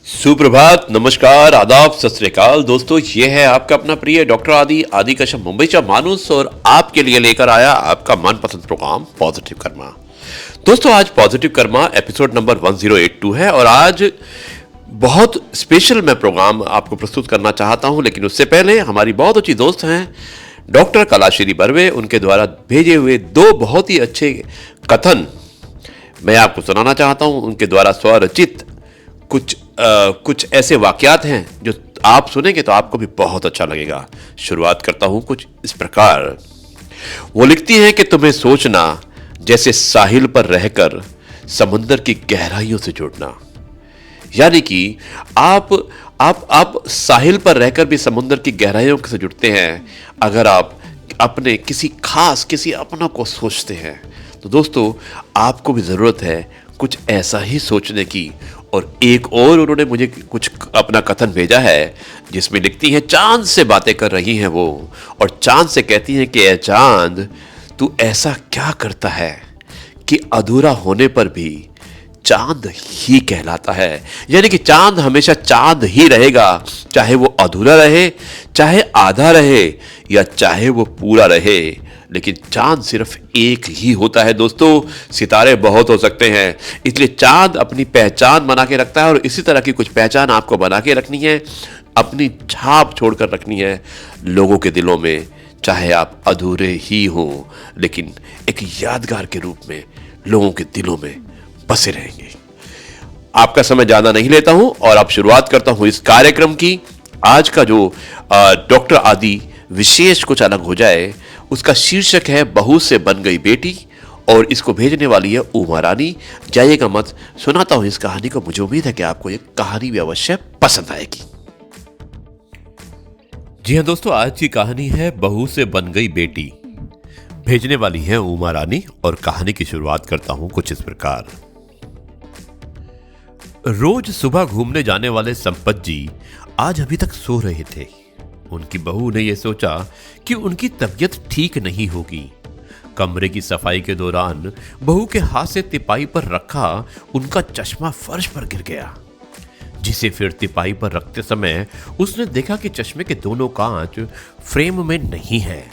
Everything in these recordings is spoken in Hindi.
सुप्रभात, नमस्कार, आदाब, सत श्री अकाल दोस्तों। ये है आपका अपना प्रिय डॉक्टर आदि कश्यप मुंबई का मानुस और आपके लिए लेकर आया आपका मनपसंद प्रोग्राम पॉजिटिव कर्मा। दोस्तों आज पॉजिटिव कर्मा एपिसोड नंबर 1082 है और आज बहुत स्पेशल मैं प्रोग्राम आपको प्रस्तुत करना चाहता हूं, लेकिन उससे पहले हमारी बहुत अच्छी दोस्त हैं डॉक्टर कलाश्री बर्वे, उनके द्वारा भेजे हुए दो बहुत ही अच्छे कथन मैं आपको सुनाना चाहता हूं। उनके द्वारा स्वरचित कुछ ऐसे वाक्यात हैं जो आप सुनेंगे तो आपको भी बहुत अच्छा लगेगा। शुरुआत करता हूं कुछ इस प्रकार। वो लिखती हैं कि तुम्हें सोचना जैसे साहिल पर रहकर समुद्र की गहराइयों से जुड़ना, यानी कि आप साहिल पर रहकर भी समुद्र की गहराइयों से जुड़ते हैं अगर आप अपने किसी अपना को सोचते हैं। तो दोस्तों आपको भी जरूरत है कुछ ऐसा ही सोचने की। और एक और उन्होंने मुझे कुछ अपना कथन भेजा है जिसमें लिखती हैं, चांद से बातें कर रही हैं वो और चांद से कहती हैं कि ए चांद, तू ऐसा क्या करता है कि अधूरा होने पर भी चांद ही कहलाता है। यानी कि चांद हमेशा चांद ही रहेगा, चाहे वो अधूरा रहे, चाहे आधा रहे या चाहे वो पूरा रहे, लेकिन चांद सिर्फ एक ही होता है। दोस्तों सितारे बहुत हो सकते हैं, इसलिए चांद अपनी पहचान बना के रखता है और इसी तरह की कुछ पहचान आपको बना के रखनी है, अपनी छाप छोड़कर रखनी है लोगों के दिलों में। चाहे आप अधूरे ही हो लेकिन एक यादगार के रूप में लोगों के दिलों में बसे रहेंगे। आपका समय ज्यादा नहीं लेता हूं और अब शुरुआत करता हूं इस कार्यक्रम की। आज का जो डॉक्टर आदि विशेष कुछ अलग हो जाए, उसका शीर्षक है बहू से बन गई बेटी और इसको भेजने वाली है उमा रानी। जाइएगा मत, सुनाता हूं इस कहानी को। मुझे उम्मीद है कि आपको ये कहानी भी अवश्य पसंद आएगी। जी हाँ दोस्तों, आज की कहानी है बहू से बन गई बेटी। भेजने वाली है उमा रानी और कहानी की शुरुआत करता हूं कुछ इस प्रकार। रोज सुबह घूमने जाने वाले संपत जी आज अभी तक सो रहे थे। उनकी बहू ने यह सोचा कि उनकी तबीयत ठीक नहीं होगी। कमरे की सफाई के दौरान बहू के हाथ से तिपाई पर रखा उनका चश्मा फर्श पर गिर गया, जिसे फिर तिपाई पर रखते समय उसने देखा कि चश्मे के दोनों कांच फ्रेम में नहीं है,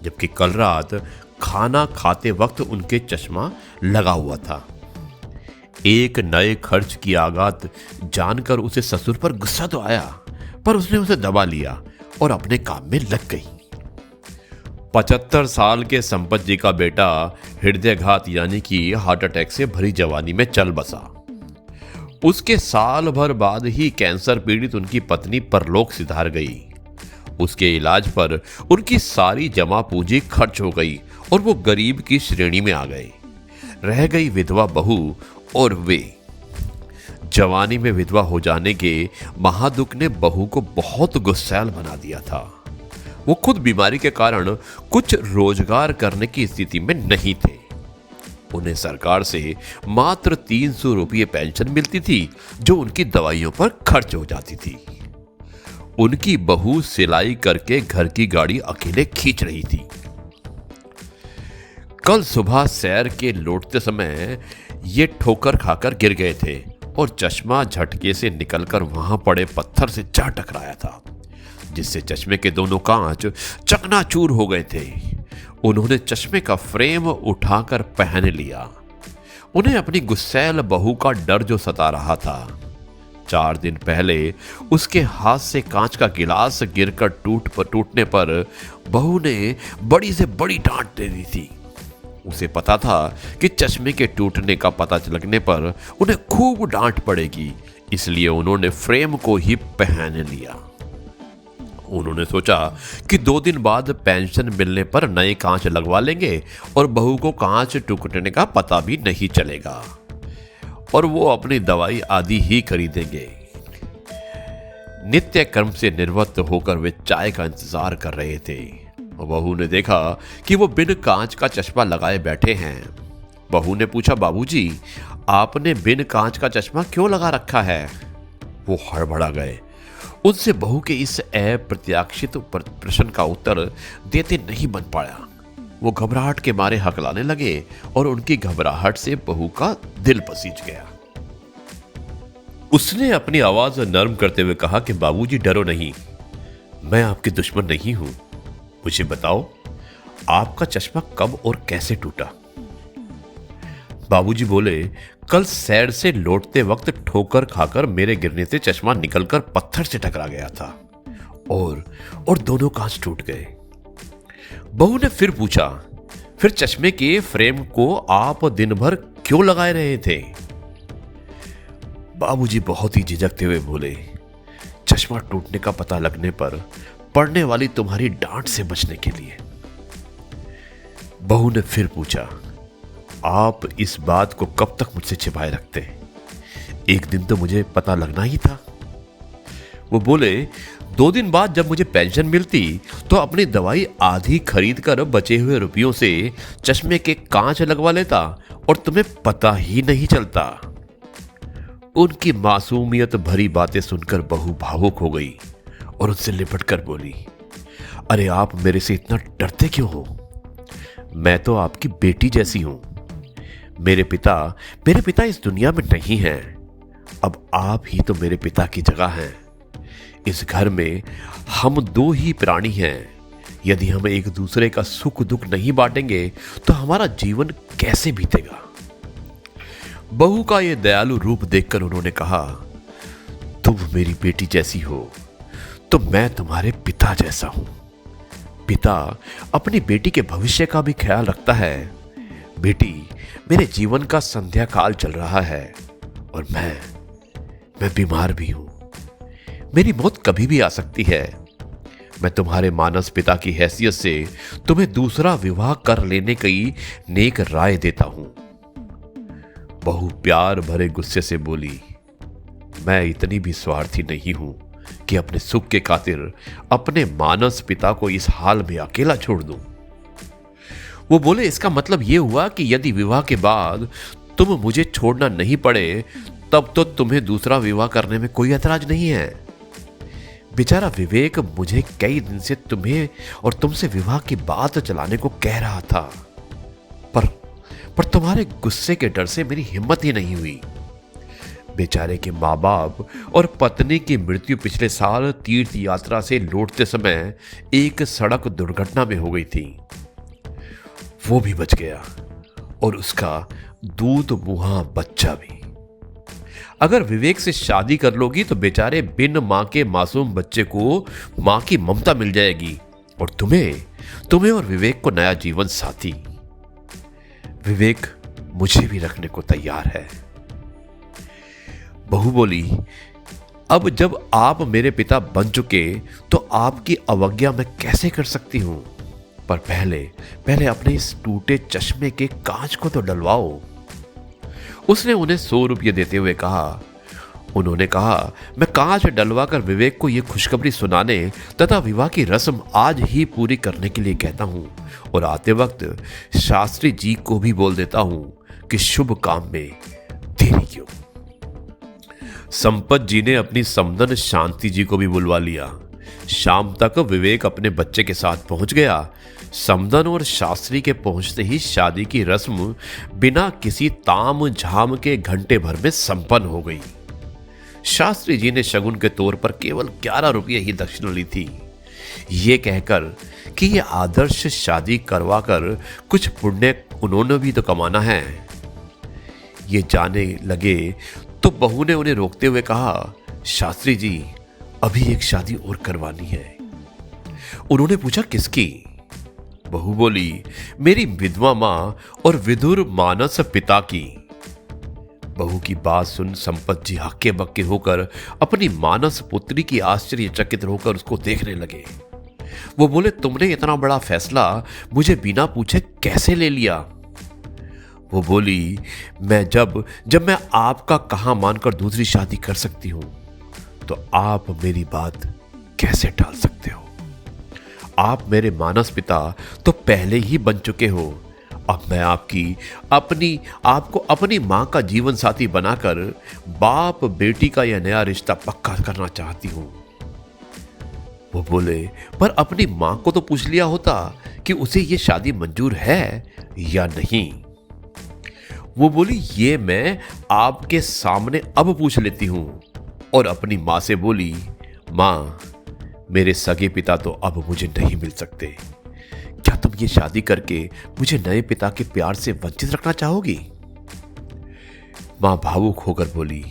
जबकि कल रात खाना खाते वक्त उनके चश्मा लगा हुआ था। एक नए खर्च की आगात जानकर उसे ससुर पर गुस्सा तो आया, पर उसने उसे दबा लिया और अपने काम में लग गई। 75 साल के संपत जी का बेटा हृदयघात यानी कि हार्ट अटैक से भरी जवानी में चल बसा। उसके साल भर बाद ही कैंसर पीड़ित उनकी पत्नी परलोक सिधार गई। उसके इलाज पर उनकी सारी जमा पूंजी खर्च हो गई और वो गरीब की श्रेणी में आ गए। रह गई विधवा बहू और वे। जवानी में विधवा हो जाने के महादुख ने बहू को बहुत गुस्सैल बना दिया था। वो खुद बीमारी के कारण कुछ रोजगार करने की स्थिति में नहीं थे। उन्हें सरकार से मात्र 300 रुपये पेंशन मिलती थी जो उनकी दवाइयों पर खर्च हो जाती थी। उनकी बहू सिलाई करके घर की गाड़ी अकेले खींच रही थी। कल सुबह सैर के लौटते समय ये ठोकर खाकर गिर गए थे और चश्मा झटके से निकलकर वहां पड़े पत्थर से जा टकराया था, जिससे चश्मे के दोनों कांच चकनाचूर हो गए थे। उन्होंने चश्मे का फ्रेम उठाकर पहन लिया। उन्हें अपनी गुस्सैल बहू का डर जो सता रहा था। 4 दिन पहले उसके हाथ से कांच का गिलास गिरकर टूटने पर बहू ने बड़ी से बड़ी डांट दे दी थी। उसे पता था कि चश्मे के टूटने का पता लगने पर उन्हें खूब डांट पड़ेगी, इसलिए उन्होंने फ्रेम को ही पहन लिया। उन्होंने सोचा कि 2 दिन बाद पेंशन मिलने पर नए कांच लगवा लेंगे और बहू को कांच टूटने का पता भी नहीं चलेगा और वो अपनी दवाई आदि ही खरीदेंगे। नित्य कर्म से निवृत्त होकर वे चाय का इंतजार कर रहे थे। बहू ने देखा कि वो बिन कांच का चश्मा लगाए बैठे हैं। बहू ने पूछा, बाबूजी, आपने बिन कांच का चश्मा क्यों लगा रखा है? वो हड़बड़ा गए। उनसे बहू के इस अप्रत्याशित प्रश्न का उत्तर देते नहीं बन पाया। वो घबराहट के मारे हकलाने लगे और उनकी घबराहट से बहू का दिल पसीज गया। उसने अपनी आवाज नरम करते हुए कहा कि बाबूजी डरो नहीं, मैं आपके दुश्मन नहीं हूं। मुझे बताओ, आपका चश्मा कब और कैसे टूटा? बाबूजी बोले, कल सैर से लौटते वक्त ठोकर खाकर मेरे गिरने से चश्मा निकलकर पत्थर से टकरा गया था और दोनों कांच टूट गए। बहू ने फिर पूछा, फिर चश्मे के फ्रेम को आप दिन भर क्यों लगाए रहे थे? बाबूजी बहुत ही झिझकते हुए बोले, चश्मा टूटने का पता लगने पर पड़ने वाली तुम्हारी डांट से बचने के लिए। बहू ने फिर पूछा, आप इस बात को कब तक मुझसे छिपाए रखते? एक दिन तो मुझे पता लगना ही था। वो बोले, 2 दिन बाद जब मुझे पेंशन मिलती तो अपनी दवाई आधी खरीद कर बचे हुए रुपयों से चश्मे के कांच लगवा लेता और तुम्हें पता ही नहीं चलता। उनकी मासूमियत भरी बातें सुनकर बहू भावुक हो गई और उनसे लिपट कर बोली, अरे आप मेरे से इतना डरते क्यों हो? मैं तो आपकी बेटी जैसी हूं। मेरे पिता इस दुनिया में नहीं हैं। अब आप ही तो मेरे पिता की जगह हैं। इस घर में हम 2 ही प्राणी हैं। यदि हम एक दूसरे का सुख दुख नहीं बांटेंगे तो हमारा जीवन कैसे बीतेगा? बहू का यह दयालु रूप देखकर उन्होंने कहा, तुम मेरी बेटी जैसी हो तो मैं तुम्हारे पिता जैसा हूं। पिता अपनी बेटी के भविष्य का भी ख्याल रखता है। बेटी, मेरे जीवन का संध्या काल चल रहा है और मैं बीमार भी हूं। मेरी मौत कभी भी आ सकती है। मैं तुम्हारे मानस पिता की हैसियत से तुम्हें दूसरा विवाह कर लेने की नेक राय देता हूं। बहू प्यार भरे गुस्से से बोली, मैं इतनी भी स्वार्थी नहीं हूं कि अपने सुख के खातिर अपने मानस पिता को इस हाल में अकेला छोड़ दूं। वो बोले, इसका मतलब यह हुआ कि यदि विवाह के बाद तुम मुझे छोड़ना नहीं पड़े तब तो तुम्हें दूसरा विवाह करने में कोई ऐतराज नहीं है। बेचारा विवेक मुझे कई दिन से तुम्हें और तुमसे विवाह की बात चलाने को कह रहा था, पर तुम्हारे गुस्से के डर से मेरी हिम्मत ही नहीं हुई। बेचारे के माँ बाप और पत्नी की मृत्यु पिछले साल तीर्थ यात्रा से लौटते समय एक सड़क दुर्घटना में हो गई थी। वो भी बच गया और उसका दूध मुहा बच्चा भी। अगर विवेक से शादी कर लोगी तो बेचारे बिन मां के मासूम बच्चे को मां की ममता मिल जाएगी और तुम्हें और विवेक को नया जीवन साथी। विवेक मुझे भी रखने को तैयार है। बहू बोली, अब जब आप मेरे पिता बन चुके तो आपकी अवज्ञा मैं कैसे कर सकती हूं? पर पहले अपने इस टूटे चश्मे के कांच को तो डलवाओ। उसने उन्हें 100 रुपये देते हुए कहा। उन्होंने कहा, मैं कांच डलवा कर विवेक को यह खुशखबरी सुनाने तथा विवाह की रस्म आज ही पूरी करने के लिए कहता हूं और आते वक्त शास्त्री जी को भी बोल देता हूं कि शुभ काम में देरी क्यों। संपत जी ने अपनी समधन शांति जी को भी बुलवा लिया। शाम तक विवेक अपने बच्चे के साथ पहुंच गया। समधन और शास्त्री के पहुंचते ही शादी की रस्म बिना किसी ताम झाम के घंटे भर में संपन्न हो गई। शास्त्री जी ने शगुन के तौर पर केवल 11 रुपये ही दक्षिणा ली थी, ये कहकर कि ये आदर्श शादी करवाकर कुछ पुण्य उन्होंने भी तो कमाना है। ये जाने लगे तो बहू ने उन्हें रोकते हुए कहा, शास्त्री जी, अभी एक शादी और करवानी है। उन्होंने पूछा, किसकी? बहू बोली, मेरी विधवा मां और विधुर मानस पिता की। बहू की बात सुन संपत जी हक्के बक्के होकर अपनी मानस पुत्री की आश्चर्यचकित होकर उसको देखने लगे। वो बोले, तुमने इतना बड़ा फैसला मुझे बिना पूछे कैसे ले लिया? वो बोली, जब मैं आपका कहा मानकर दूसरी शादी कर सकती हूं तो आप मेरी बात कैसे टाल सकते हो? आप मेरे मानस पिता तो पहले ही बन चुके हो। अब मैं आपको अपनी मां का जीवन साथी बनाकर बाप बेटी का यह नया रिश्ता पक्का करना चाहती हूं। वो बोले, पर अपनी मां को तो पूछ लिया होता कि उसे यह शादी मंजूर है या नहीं। वो बोली, ये मैं आपके सामने अब पूछ लेती हूं। और अपनी माँ से बोली, माँ, मेरे सगे पिता तो अब मुझे नहीं मिल सकते। क्या तुम ये शादी करके मुझे नए पिता के प्यार से वंचित रखना चाहोगी? माँ भावुक होकर बोली,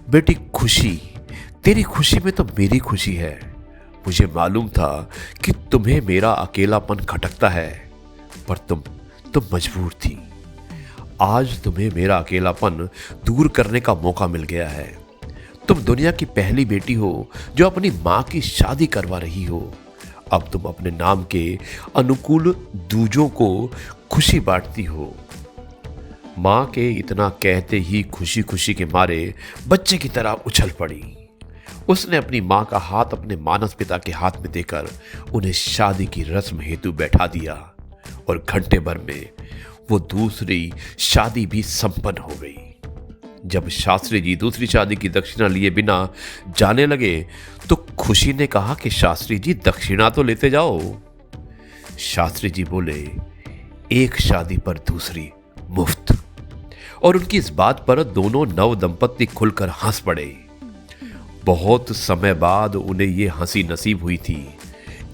बेटी, खुशी, तेरी खुशी में तो मेरी खुशी है। मुझे मालूम था कि तुम्हें मेरा अकेलापन खटकता है, पर तुम मजबूर थी। आज तुम्हें मेरा अकेलापन दूर करने का मौका मिल गया है। तुम दुनिया की पहली बेटी हो जो अपनी माँ की शादी करवा रही हो। अब तुम अपने नाम के अनुकूल दूजों को खुशी बांटती हो। माँ के इतना कहते ही खुशी खुशी के मारे बच्चे की तरह उछल पड़ी। उसने अपनी माँ का हाथ अपने मानस पिता के हाथ में देकर उन्हें शादी की रस्म हेतु बैठा दिया और घंटे भर में वो दूसरी शादी भी संपन्न हो गई। जब शास्त्री जी दूसरी शादी की दक्षिणा लिए बिना जाने लगे तो खुशी ने कहा कि शास्त्री जी, दक्षिणा तो लेते जाओ। शास्त्री जी बोले, एक शादी पर दूसरी मुफ्त। और उनकी इस बात पर दोनों नव दंपत्ति खुलकर हंस पड़े। बहुत समय बाद उन्हें यह हंसी नसीब हुई थी।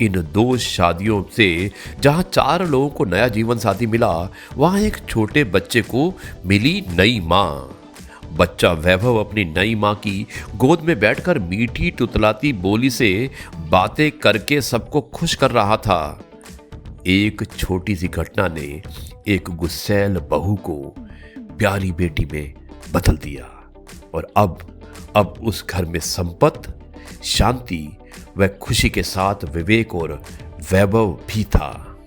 इन दो शादियों से जहां 4 लोगों को नया जीवन साथी मिला, वहां एक छोटे बच्चे को मिली नई मां। बच्चा वैभव अपनी नई मां की गोद में बैठकर मीठी तुतलाती बोली से बातें करके सबको खुश कर रहा था। एक छोटी सी घटना ने एक गुस्सैल बहू को प्यारी बेटी में बदल दिया और अब उस घर में संपत्ति, शांति व खुशी के साथ विवेक और वैभव भी था।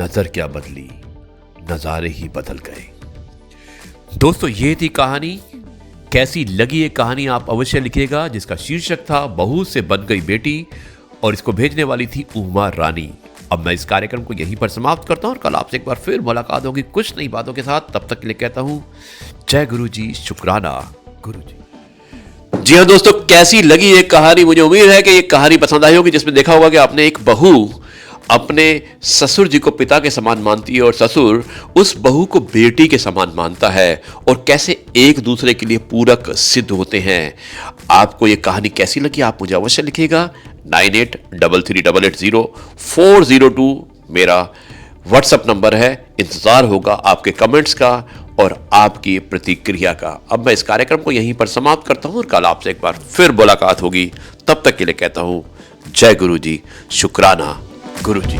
नजर क्या बदली, नजारे ही बदल गए। दोस्तों, ये थी कहानी। कैसी लगी ये कहानी आप अवश्य लिखिएगा, जिसका शीर्षक था बहू से बन गई बेटी, और इसको भेजने वाली थी उमा रानी। अब मैं इस कार्यक्रम को यहीं पर समाप्त करता हूं और कल आपसे एक बार फिर मुलाकात होगी कुछ नई बातों के साथ। तब तक के लिए कहता हूं जय गुरु जी, शुक्राना गुरु जी। जी हाँ दोस्तों, कैसी लगी ये कहानी? मुझे उम्मीद है कि ये कहानी पसंद आई होगी, जिसमें देखा होगा कि आपने एक बहू अपने ससुर जी को पिता के समान मानती है और ससुर उस बहू को बेटी के समान मानता है, और कैसे एक दूसरे के लिए पूरक सिद्ध होते हैं। आपको ये कहानी कैसी लगी आप मुझे अवश्य लिखिएगा। 9833880402 मेरा व्हाट्सएप नंबर है। इंतजार होगा आपके कमेंट्स का और आपकी प्रतिक्रिया का। अब मैं इस कार्यक्रम को यहीं पर समाप्त करता हूं और कल आपसे एक बार फिर मुलाकात होगी। तब तक के लिए कहता हूं जय गुरु जी, शुक्राना गुरु जी।